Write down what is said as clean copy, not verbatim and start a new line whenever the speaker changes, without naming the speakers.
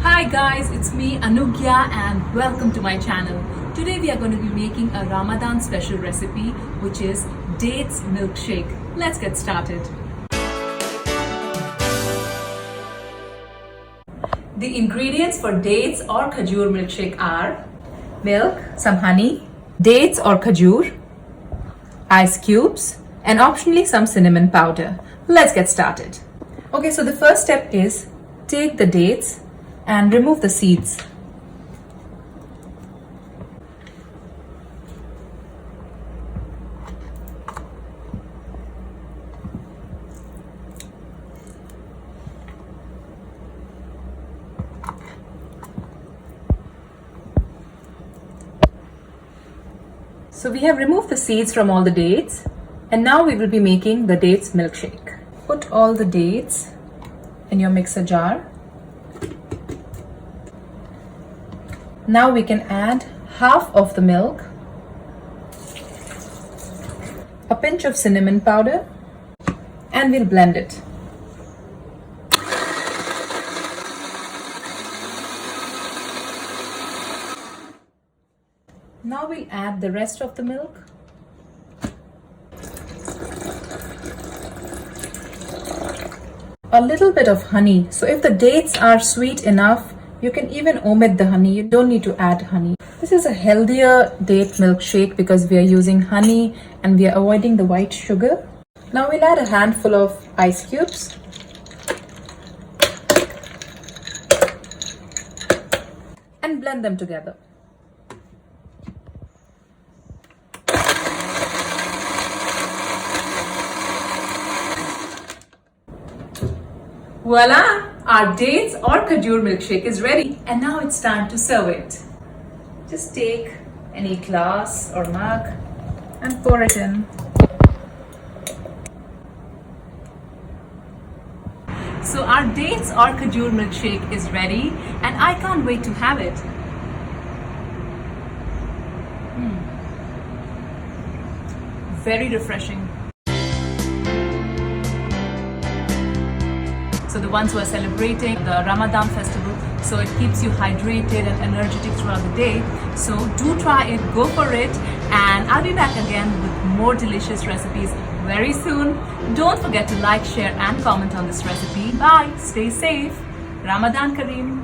Hi guys, it's me Anugya and welcome to my channel. Today we are going to be making a Ramadan special recipe which is dates milkshake. Let's get started. The ingredients for dates or Khajoor milkshake are milk, some honey, dates or Khajoor, ice cubes, and optionally some cinnamon powder. Let's get started. Okay, so the first step is take the dates and remove the seeds. So we have removed the seeds from all the dates, and now we will be making the dates milkshake. Put all the dates in your mixer jar. Now we can add half of the milk, a pinch of cinnamon powder, and we'll blend it. Now we'll add the rest of the milk. A little bit of honey. So if the dates are sweet enough, you can even omit the honey. You don't need to add honey. This is a healthier date milkshake because we are using honey and we are avoiding the white sugar. Now we'll add a handful of ice cubes. And blend them together. Voila! Our dates or Khajoor milkshake is ready, and now it's time to serve it. Just take any glass or mug and pour it in. So our dates or Khajoor milkshake is ready, and I can't wait to have it. Very refreshing. So the ones who are celebrating the Ramadan festival, so it keeps you hydrated and energetic throughout the day. So do try it, go for it, and I'll be back again with more delicious recipes very soon. Don't forget to like, share and comment on this recipe. Bye, stay safe. Ramadan Kareem.